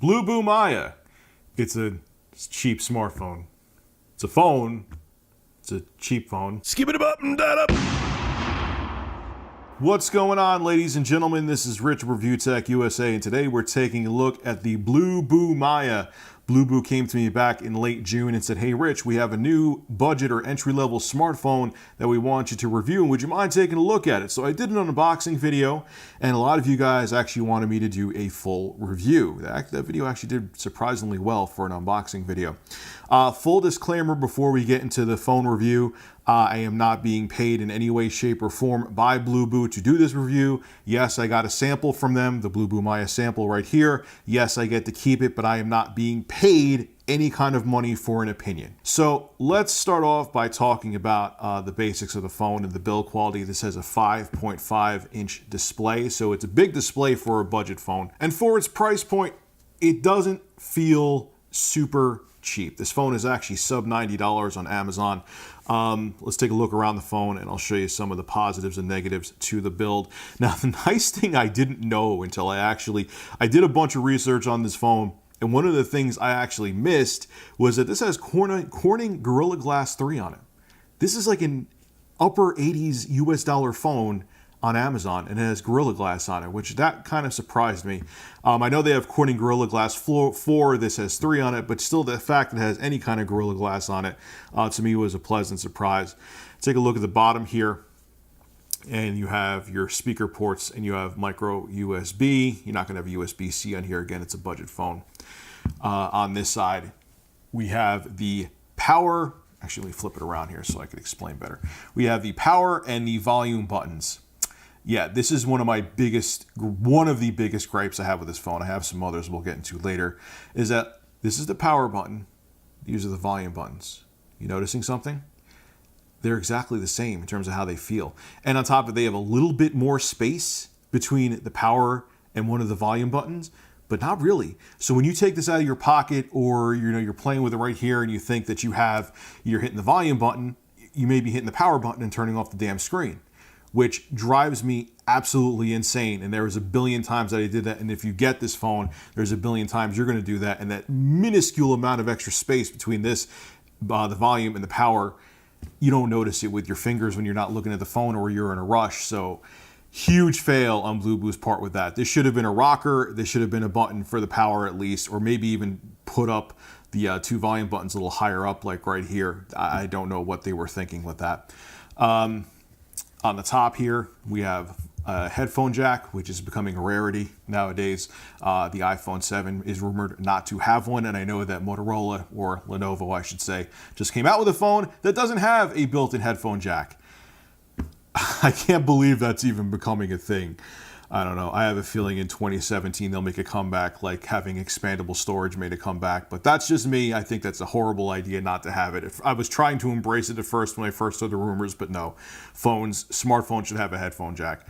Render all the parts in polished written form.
BluBoo Maya. It's a cheap smartphone. It's a phone. It's a cheap phone. Skip it up and that up. What's going on, ladies and gentlemen? This is Rich Review Tech USA, and today we're taking a look at the BluBoo Maya. BluBoo came to me back in late June and said, hey Rich, we have a new budget or entry-level smartphone that we want you to review, and would you mind taking a look at it? So I did an unboxing video, and a lot of you guys actually wanted me to do a full review. That video actually did surprisingly well for an unboxing video. Full disclaimer before we get into the phone review, I am not being paid in any way, shape, or form by BluBoo to do this review. Yes, I got a sample from them, the BluBoo Maya sample right here. Yes, I get to keep it, but I am not being paid any kind of money for an opinion. So let's start off by talking about the basics of the phone and the build quality. This has a 5.5-inch display, so it's a big display for a budget phone. And for its price point, it doesn't feel super cheap. This phone is actually sub $90 on Amazon. Let's take a look around the phone and I'll show you some of the positives and negatives to the build. Now, the nice thing I didn't know until I did a bunch of research on this phone, and one of the things I actually missed was that this has Corning Gorilla Glass 3 on it. This is like an upper 80s US dollar phone on Amazon, and it has Gorilla Glass on it, which that kind of surprised me. I know they have Corning Gorilla Glass 4, this has 3 on it, but still the fact that it has any kind of Gorilla Glass on it, to me was a pleasant surprise. Take a look at the bottom here, and you have your speaker ports, and you have micro USB. You're not gonna have USB-C on here. Again, it's a budget phone. On this side, we have the power. Actually, let me flip it around here so I can explain better. We have the power and the volume buttons. Yeah, this is one of the biggest gripes I have with this phone. I have some others we'll get into later, is that this is the power button. These are the volume buttons. You noticing something? They're exactly the same in terms of how they feel. And on top of it, they have a little bit more space between the power and one of the volume buttons, but not really. So when you take this out of your pocket, or you're playing with it right here and you think that you're hitting the volume button, you may be hitting the power button and turning off the damn screen, which drives me absolutely insane. And there was a billion times that I did that. And if you get this phone, there's a billion times you're gonna do that. And that minuscule amount of extra space between this, the volume and the power, you don't notice it with your fingers when you're not looking at the phone or you're in a rush. So huge fail on BluBoo's part with that. This should have been a rocker. This should have been a button for the power at least, or maybe even put up the 2 volume buttons a little higher up, like right here. I don't know what they were thinking with that. On the top here, we have a headphone jack, which is becoming a rarity nowadays. The iPhone 7 is rumored not to have one, and I know that Motorola, or Lenovo I should say, just came out with a phone that doesn't have a built-in headphone jack. I can't believe that's even becoming a thing. I don't know. I have a feeling in 2017 they'll make a comeback, like having expandable storage made a comeback. But that's just me. I think that's a horrible idea not to have it. I was trying to embrace it at first when I first heard the rumors, but no. Smartphones should have a headphone jack.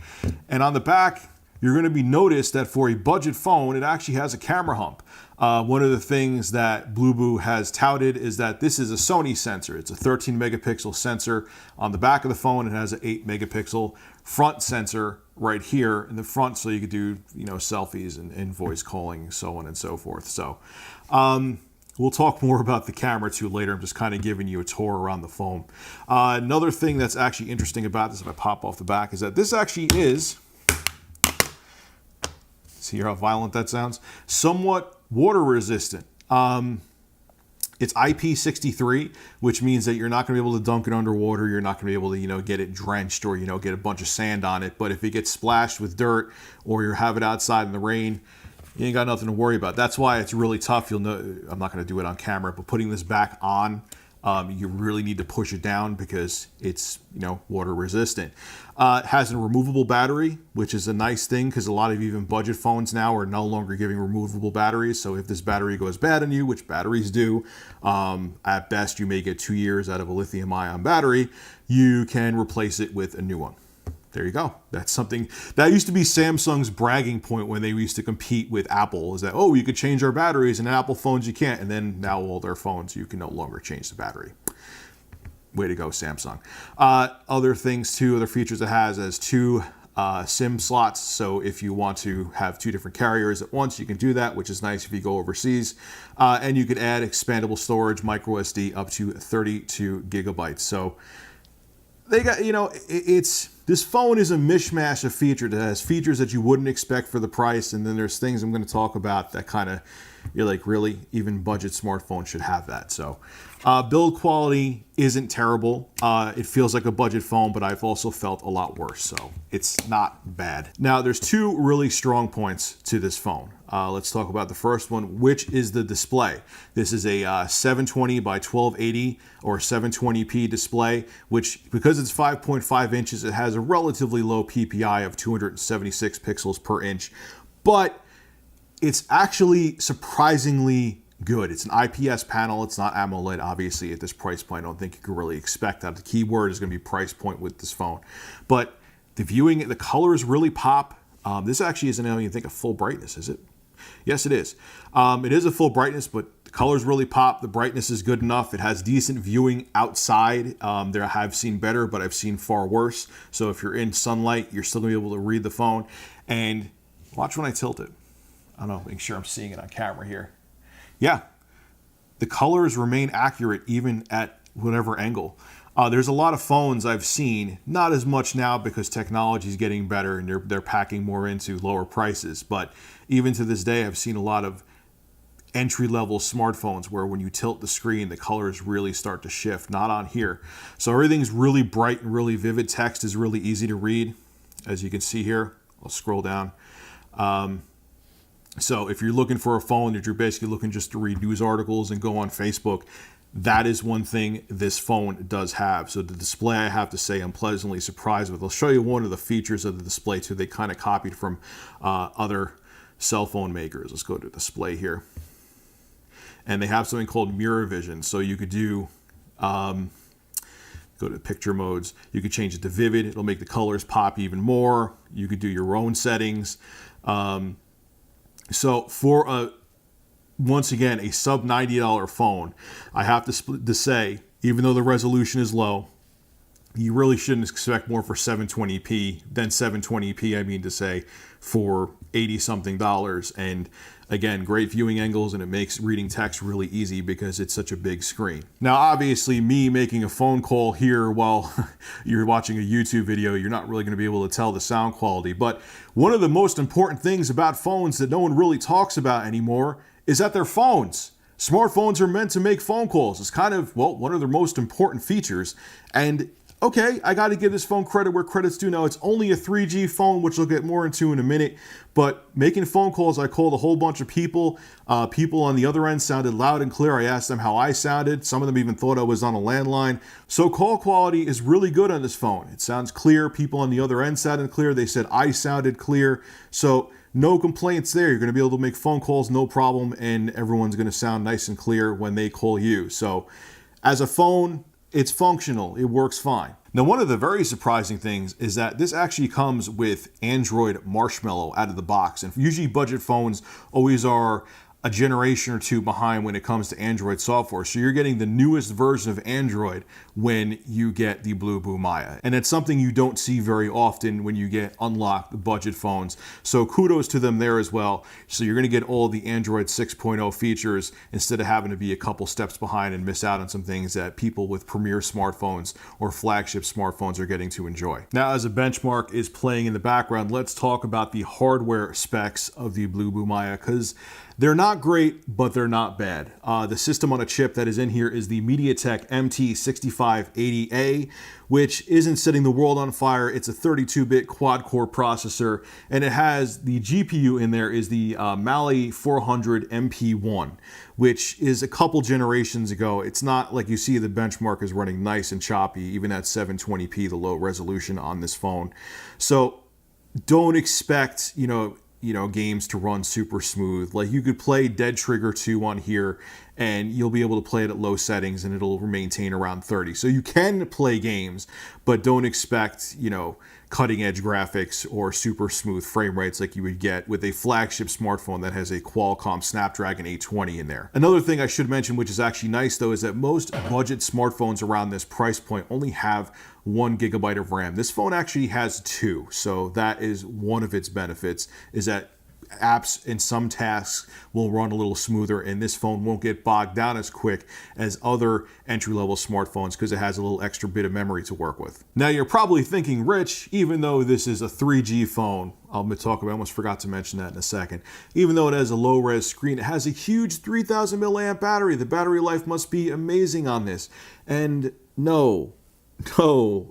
And on the back, you're going to be noticed that for a budget phone, it actually has a camera hump. One of the things that BluBoo has touted is that this is a Sony sensor. It's a 13 megapixel sensor on the back of the phone. It has an 8 megapixel front sensor right here in the front, so you could do selfies and voice calling, so on and so forth. So we'll talk more about the camera too later. I'm just kind of giving you a tour around the phone. Another thing that's actually interesting about this, if I pop off the back, is that this actually is, see how violent that sounds, somewhat water resistant. It's IP63, which means that you're not going to be able to dunk it underwater. You're not going to be able to, get it drenched or, get a bunch of sand on it. But if it gets splashed with dirt or you have it outside in the rain, you ain't got nothing to worry about. That's why it's really tough. You'll know, I'm not going to do it on camera, but putting this back on, you really need to push it down because it's, water resistant. It has a removable battery, which is a nice thing because a lot of even budget phones now are no longer giving removable batteries. So if this battery goes bad on you, which batteries do, at best you may get 2 years out of a lithium-ion battery, you can replace it with a new one. There you go. That's something that used to be Samsung's bragging point when they used to compete with Apple, is that, oh, you could change our batteries, and in Apple phones you can't. And then now all their phones, you can no longer change the battery. Way to go, Samsung. Other things too, other features it has 2 SIM slots. So if you want to have two different carriers at once, you can do that, which is nice if you go overseas. And you could add expandable storage, micro SD, up to 32 gigabytes. So they got, this phone is a mishmash of features. It has features that you wouldn't expect for the price, and then there's things I'm going to talk about that kind of, you're like, really? Even budget smartphones should have that. So build quality isn't terrible. It feels like a budget phone, but I've also felt a lot worse, so it's not bad. Now, there's two really strong points to this phone. Let's talk about the first one, which is the display. This is a 720 by 1280 or 720p display, which, because it's 5.5 inches, it has a relatively low PPI of 276 pixels per inch, but it's actually surprisingly good. It's an IPS panel. It's not AMOLED, obviously, at this price point. I don't think you can really expect that. The key word is going to be price point with this phone. But the viewing, the colors really pop. This actually isn't even, think, a full brightness, is it? Yes, it is. It is a full brightness, but the colors really pop. The brightness is good enough. It has decent viewing outside. There I have seen better, but I've seen far worse. So if you're in sunlight, you're still going to be able to read the phone. And watch when I tilt it. I don't know, make sure I'm seeing it on camera here. Yeah, the colors remain accurate even at whatever angle. There's a lot of phones I've seen, not as much now because technology is getting better and they're packing more into lower prices. But even to this day, I've seen a lot of entry-level smartphones where when you tilt the screen, the colors really start to shift. Not on here. So everything's really bright and really vivid. Text is really easy to read, as you can see here. I'll scroll down. So if you're looking for a phone that you're basically looking just to read news articles and go on Facebook, that is one thing this phone does have. So the display, I have to say, I'm pleasantly surprised with. I'll show you one of the features of the display too. They kind of copied from other cell phone makers. Let's go to display here. And they have something called mirror vision. So you could do, go to picture modes. You could change it to vivid. It'll make the colors pop even more. You could do your own settings. So for once again, a sub $90 phone, I have to say, even though the resolution is low, you really shouldn't expect more for 720p than 720p, I mean to say, for 80 something dollars. And again, great viewing angles, and it makes reading text really easy because it's such a big screen. Now, obviously, me making a phone call here while you're watching a YouTube video, you're not really going to be able to tell the sound quality. But one of the most important things about phones that no one really talks about anymore is that they're phones. Smartphones are meant to make phone calls. It's kind of, well, one of their most important features. And okay, I got to give this phone credit where credit's due. Now, it's only a 3G phone, which we'll get more into in a minute. But making phone calls, I called a whole bunch of people. People on the other end sounded loud and clear. I asked them how I sounded. Some of them even thought I was on a landline. So call quality is really good on this phone. It sounds clear. People on the other end sounded clear. They said I sounded clear. So no complaints there. You're going to be able to make phone calls, no problem. And everyone's going to sound nice and clear when they call you. So as a phone, it's functional. It works fine. Now, one of the very surprising things is that this actually comes with Android Marshmallow out of the box. And usually budget phones always are a generation or two behind when it comes to Android software. So you're getting the newest version of Android when you get the BluBoo Maya. And it's something you don't see very often when you get unlocked budget phones. So kudos to them there as well. So you're going to get all the Android 6.0 features instead of having to be a couple steps behind and miss out on some things that people with premier smartphones or flagship smartphones are getting to enjoy. Now, as a benchmark is playing in the background, let's talk about the hardware specs of the BluBoo Maya, because they're not great, but they're not bad. The system on a chip that is in here is the MediaTek MT6580A, which isn't setting the world on fire. It's a 32-bit quad-core processor, and it has the GPU in there is the Mali 400 MP1, which is a couple generations ago. It's not like you see the benchmark is running nice and choppy, even at 720p, the low resolution on this phone. So don't expect, games to run super smooth. Like, you could play Dead Trigger 2 on here and you'll be able to play it at low settings and it'll maintain around 30. So you can play games, but don't expect, cutting edge graphics or super smooth frame rates like you would get with a flagship smartphone that has a Qualcomm Snapdragon 820 in there. Another thing I should mention, which is actually nice though, is that most budget smartphones around this price point only have 1 gigabyte of RAM. This phone actually has 2, so that is one of its benefits, is that apps and some tasks will run a little smoother, and this phone won't get bogged down as quick as other entry-level smartphones because it has a little extra bit of memory to work with. Now you're probably thinking, Rich, even though this is a 3G phone, I almost forgot to mention that in a second, even though it has a low-res screen, it has a huge 3000 milliamp battery. The battery life must be amazing on this. And no,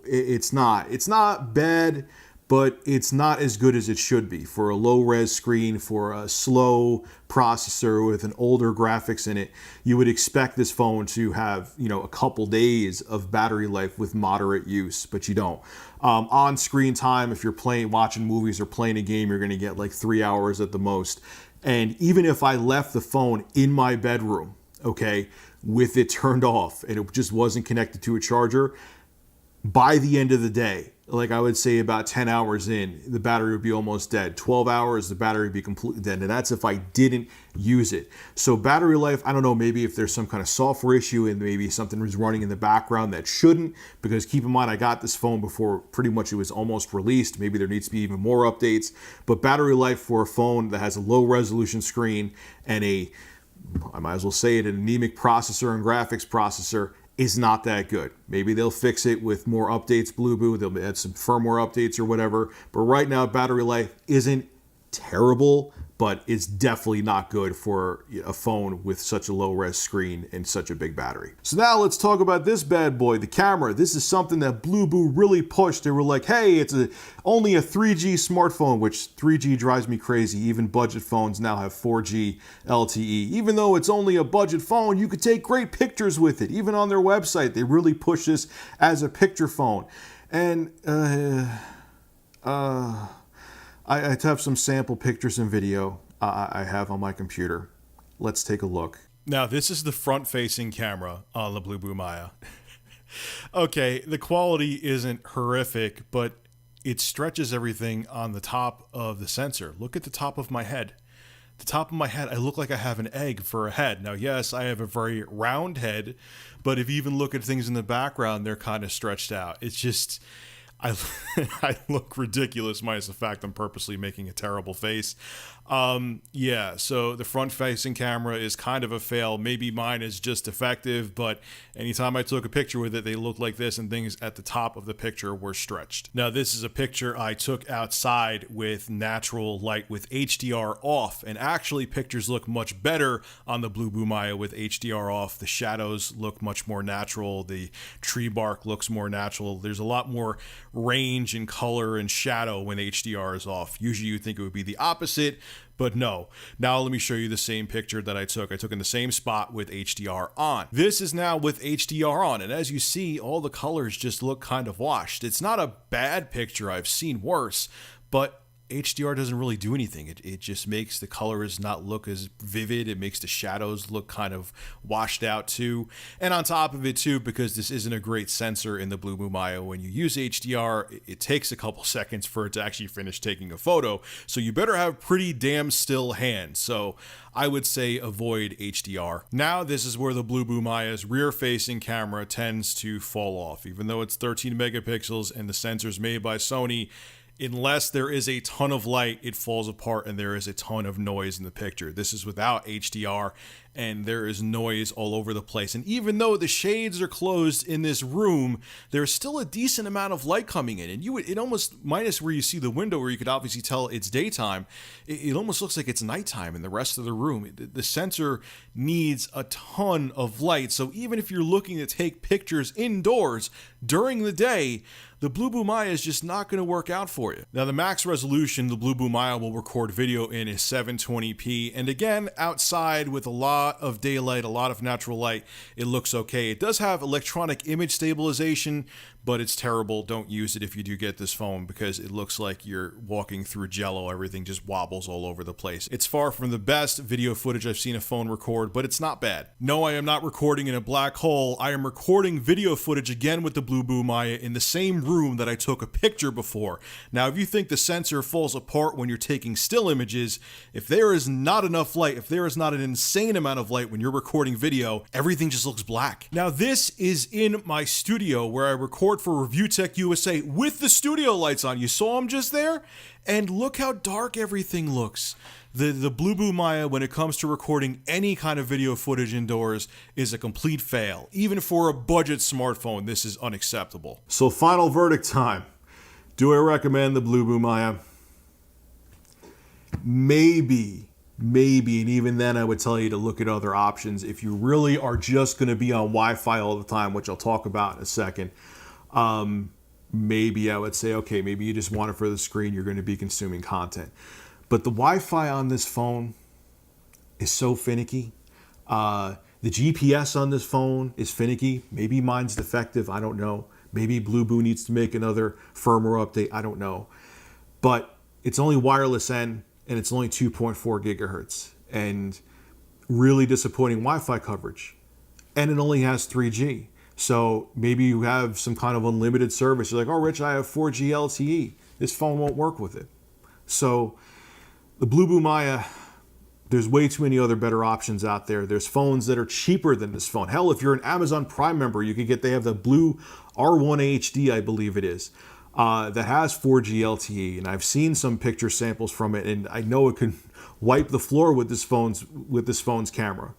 it's not. It's not bad, but it's not as good as it should be. For a low-res screen, for a slow processor with an older graphics in it, you would expect this phone to have, a couple days of battery life with moderate use, but you don't. On screen time, if you're watching movies or playing a game, you're gonna get like 3 hours at the most. And even if I left the phone in my bedroom, okay, with it turned off and it just wasn't connected to a charger, by the end of the day, like I would say about 10 hours in, the battery would be almost dead. 12 hours, the battery would be completely dead. And that's if I didn't use it. So battery life, I don't know, maybe if there's some kind of software issue and maybe something was running in the background that shouldn't, because keep in mind, I got this phone before pretty much it was almost released. Maybe there needs to be even more updates. But battery life for a phone that has a low resolution screen and I might as well say it, an anemic processor and graphics processor, is not that good. Maybe they'll fix it with more updates, BluBoo. They'll add some firmware updates or whatever. But right now, battery life isn't terrible, but it's definitely not good for a phone with such a low-res screen and such a big battery. So now let's talk about this bad boy, the camera. This is something that BluBoo really pushed. They were like, hey, it's only a 3G smartphone, which 3G drives me crazy. Even budget phones now have 4G LTE. Even though it's only a budget phone, you could take great pictures with it. Even on their website, they really push this as a picture phone. And I have some sample pictures and video I have on my computer. Let's take a look. Now, this is the front-facing camera on the BluBoo Maya. Okay, the quality isn't horrific, but it stretches everything on the top of the sensor. Look at the top of my head. The top of my head, I look like I have an egg for a head. Now, yes, I have a very round head, but if you even look at things in the background, they're kind of stretched out. It's just... I look ridiculous, minus the fact I'm purposely making a terrible face. Yeah, so the front-facing camera is kind of a fail. Maybe mine is just effective, but anytime I took a picture with it, they looked like this, and things at the top of the picture were stretched. Now, this is a picture I took outside with natural light with HDR off, and actually pictures look much better on the BluBoo Maya with HDR off. The shadows look much more natural. The tree bark looks more natural. There's a lot more range and color and shadow when HDR is off. Usually you'd think it would be the opposite, but no. Now let me show you the same picture that I took. I took in the same spot with HDR on. This is now with HDR on, and as you see, all the colors just look kind of washed. It's not a bad picture. I've seen worse, but HDR doesn't really do anything. It just makes the colors not look as vivid. It makes the shadows look kind of washed out too. And on top of it too, because this isn't a great sensor in the BluBoo Maya, when you use HDR, it takes a couple seconds for it to actually finish taking a photo. So you better have pretty damn still hands. So I would say avoid HDR. Now this is where the BluBoo Maya's rear-facing camera tends to fall off. Even though it's 13 megapixels and the sensor's made by Sony, unless there is a ton of light, it falls apart and there is a ton of noise in the picture. This is without HDR and there is noise all over the place. And even though the shades are closed in this room, there's still a decent amount of light coming in. And it almost, minus where you see the window where you could obviously tell it's daytime, it almost looks like it's nighttime in the rest of the room. The sensor needs a ton of light. So even if you're looking to take pictures indoors during the day, the BluBoo Maya is just not going to work out for you. Now, the max resolution the BluBoo Maya will record video in is 720p. And again, outside with a lot of daylight, a lot of natural light, it looks okay. It does have electronic image stabilization, but it's terrible. Don't use it if you do get this phone because it looks like you're walking through jello. Everything just wobbles all over the place. It's far from the best video footage I've seen a phone record, but it's not bad. No, I am not recording in a black hole. I am recording video footage again with the BluBoo Maya in the same room that I took a picture before. Now, if you think the sensor falls apart when you're taking still images, if there is not enough light, if there is not an insane amount of light when you're recording video, everything just looks black. Now, this is in my studio where I record for Review Tech USA with the studio lights on. You saw them just there? And look how dark everything looks. The BluBoo Maya, when it comes to recording any kind of video footage indoors, is a complete fail. Even for a budget smartphone, this is unacceptable. So final verdict time. Do I recommend the BluBoo Maya? Maybe, and even then I would tell you to look at other options. If you really are just going to be on Wi-Fi all the time, which I'll talk about in a second, maybe I would say, okay, maybe you just want it for the screen, you're going to be consuming content. But the Wi-Fi on this phone is so finicky. The GPS on this phone is finicky. Maybe mine's defective, I don't know. Maybe BluBoo needs to make another firmware update, I don't know. But it's only wireless N, and it's only 2.4 gigahertz. And really disappointing Wi-Fi coverage. And it only has 3G. So maybe you have some kind of unlimited service. You're like, oh, Rich, I have 4G LTE. This phone won't work with it. So the BluBoo Maya, there's way too many other better options out there. There's phones that are cheaper than this phone. Hell, if you're an Amazon Prime member, you could get, they have the Blue R1 HD, I believe it is, that has 4G LTE. And I've seen some picture samples from it, and I know it can wipe the floor with this phone's camera.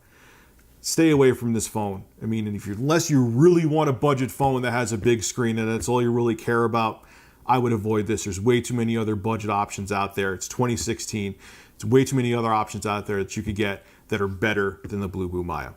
Stay away from this phone. I mean, and unless you really want a budget phone that has a big screen and that's all you really care about, I would avoid this. There's way too many other budget options out there. It's 2016. There's way too many other options out there that you could get that are better than the BluBoo Maya.